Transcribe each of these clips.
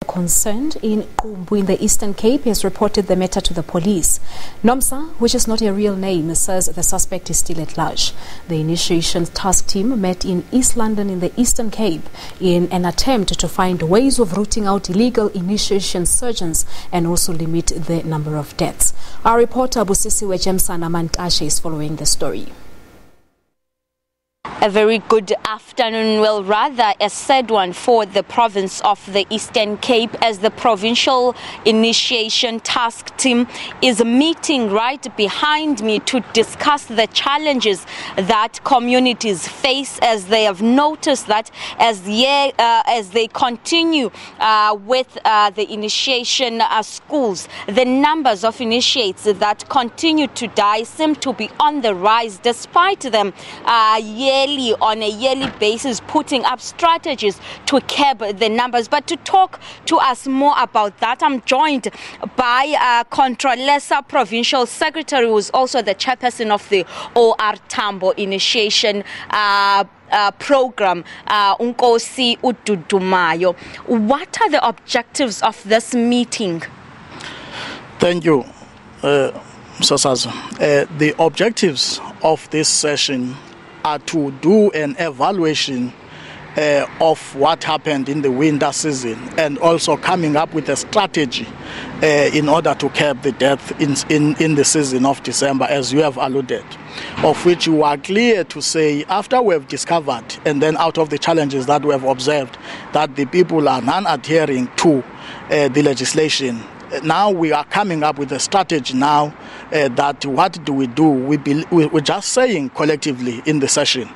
Concerned in Qumbu in the Eastern Cape has reported the matter to the police. Nomsa, which is not a real name, says the suspect is still at large. The initiation task team met in East London in the Eastern Cape in an attempt to find ways of rooting out illegal initiation surgeons and also limit the number of deaths. Our reporter Busisiwe Jemsana-Mantashe is following the story. A very good afternoon, well rather a sad one for the province of the Eastern Cape, as the provincial initiation task team is meeting right behind me to discuss the challenges that communities face, as they have noticed that as they continue with the initiation schools, the numbers of initiates that continue to die seem to be on the rise, despite them on a yearly basis putting up strategies to curb the numbers. But to talk to us more about that, I'm joined by Contralesa Provincial Secretary, who is also the chairperson of the OR Tambo Initiation program, Unkosi Ududumayo. What are the objectives of this meeting? Thank you, Msasazo. The objectives of this session are to do an evaluation of what happened in the winter season, and also coming up with a strategy in order to curb the death in the season of December, as you have alluded, of which you are clear to say, after we have discovered, and then out of the challenges that we have observed, that the people are non-adhering to the legislation. Now we are coming up with a strategy now that what do we do? We're just saying collectively in the session,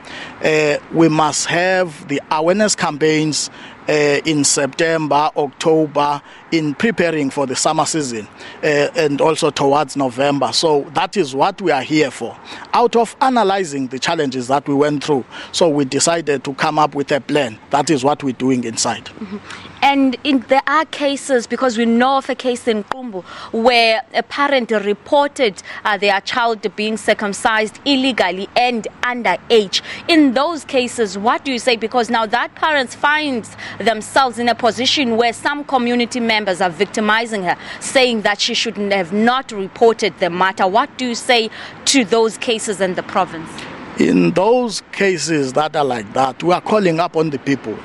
we must have the awareness campaigns in September, October, in preparing for the summer season, and also towards November. So that is what we are here for. Out of analyzing the challenges that we went through, so we decided to come up with a plan. That is what we're doing inside. Mm-hmm. And there are cases, because we know of a case in Qumbu where a parent reported their child being circumcised illegally and underage. In those cases, what do you say? Because now that parents finds themselves in a position where some community members are victimizing her, saying that she should have not reported the matter. What do you say to those cases in the province? In those cases that are like that, we are calling upon the people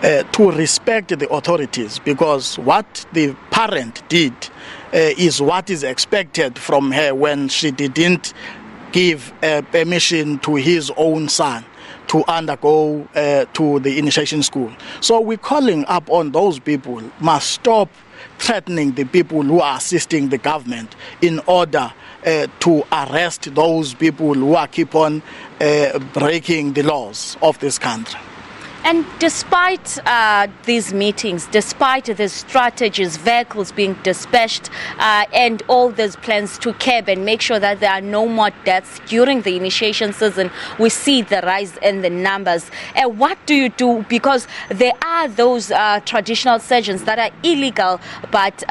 to respect the authorities, because what the parent did is what is expected from her when she didn't give permission to his own son to undergo to the initiation school. So we're calling up on those people, must stop threatening the people who are assisting the government in order to arrest those people who are keep on breaking the laws of this country. And despite these meetings, despite the strategies, vehicles being dispatched, and all those plans to curb and make sure that there are no more deaths during the initiation season, we see the rise in the numbers. What do you do? Because there are those traditional surgeons that are illegal, but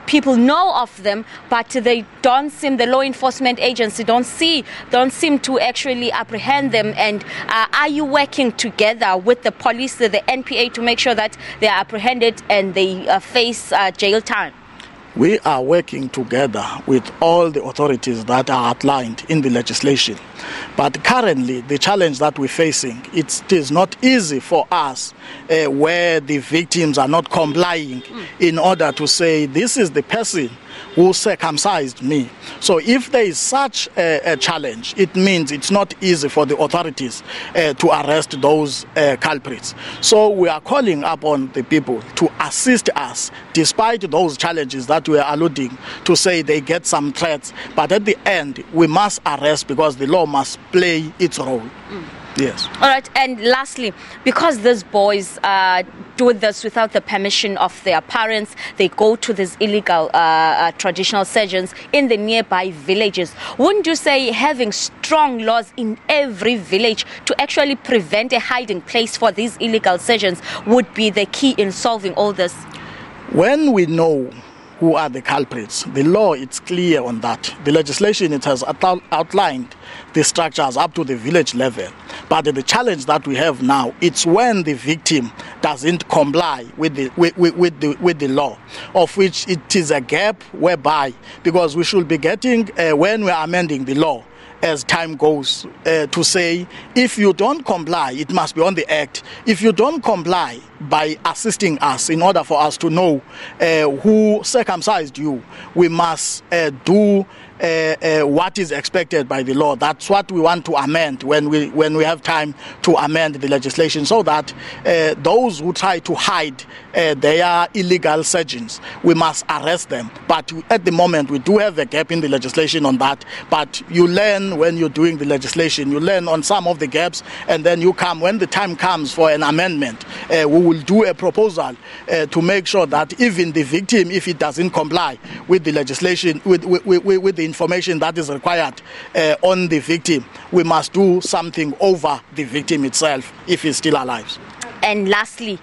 people know of them, but they don't seem, the law enforcement agency don't seem to actually apprehend them. And are you working together with the police, the NPA, to make sure that they are apprehended and they face jail time? We are working together with all the authorities that are outlined in the legislation. But currently, the challenge that we're facing, it is not easy for us where the victims are not complying in order to say, this is the person who circumcised me. So if there is such a challenge, it means it's not easy for the authorities to arrest those culprits. So we are calling upon the people to assist us, despite those challenges that we are alluding to, say they get some threats, but at the end we must arrest, because the law must play its role. Yes. All right. And lastly, because these boys do this without the permission of their parents, they go to these illegal traditional surgeons in the nearby villages. Wouldn't you say having strong laws in every village to actually prevent a hiding place for these illegal surgeons would be the key in solving all this? When we know who are the culprits. The law, it's clear on that. The legislation, it has outlined the structures up to the village level. But the challenge that we have now, it's when the victim doesn't comply with the law, of which it is a gap whereby, because we should be getting, when we are amending the law, as time goes, to say, if you don't comply, it must be on the act. If you don't comply by assisting us in order for us to know who circumcised you, we must do what is expected by the law. That's what we want to amend when we have time to amend the legislation, so that those who try to hide their illegal surgeons, we must arrest them. But at the moment, we do have a gap in the legislation on that. But you learn when you're doing the legislation, you learn on some of the gaps, and then you come, when the time comes for an amendment, we will do a proposal to make sure that even the victim, if it doesn't comply with the legislation, with the information that is required on the victim, we must do something over the victim itself if he's still alive. And lastly,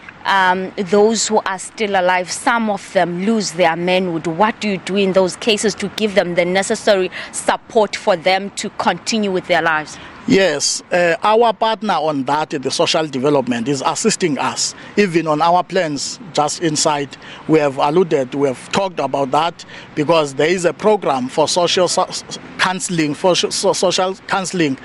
those who are still alive, some of them lose their manhood. What do you do in those cases to give them the necessary support for them to continue with their lives? Yes, our partner on that, the social development, is assisting us. Even on our plans, just inside, we have talked about that, because there is a program for social counseling, social counseling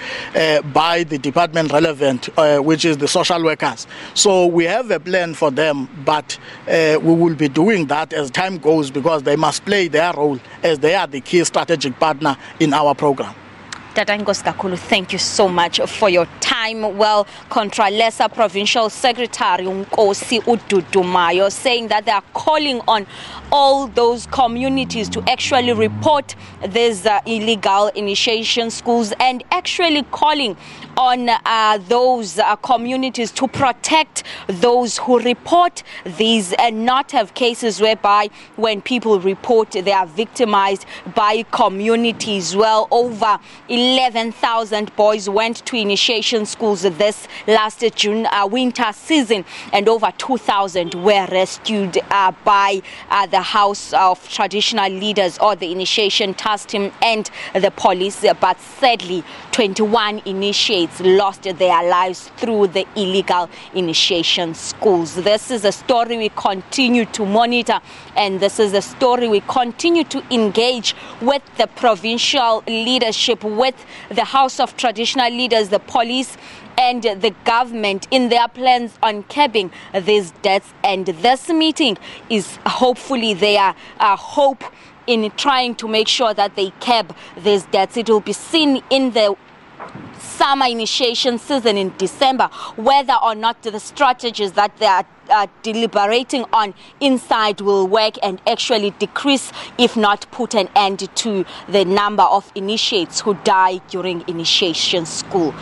by the department relevant, which is the social workers. So we have a plan for them, but we will be doing that as time goes, because they must play their role as they are the key strategic partner in our program. Thank you so much for your time. Well, Contralesa Provincial Secretary Nkosi Ududumayo saying that they are calling on all those communities to actually report these illegal initiation schools, and actually calling on those communities to protect those who report these, and not have cases whereby when people report they are victimized by communities. Well, over 11,000 boys went to initiation schools this last June winter season, and over 2,000 were rescued by the House of Traditional Leaders, or the Initiation Task Team, and the police. But sadly, 21 initiates lost their lives through the illegal initiation schools. This is a story we continue to monitor, and this is a story we continue to engage with the provincial leadership, with the House of Traditional Leaders, the police, and the government in their plans on curbing these deaths. And this meeting is hopefully their hope in trying to make sure that they curb these deaths. It will be seen in the summer initiation season in December whether or not the strategies that they are deliberating on inside will work and actually decrease, if not put an end to, the number of initiates who die during initiation school.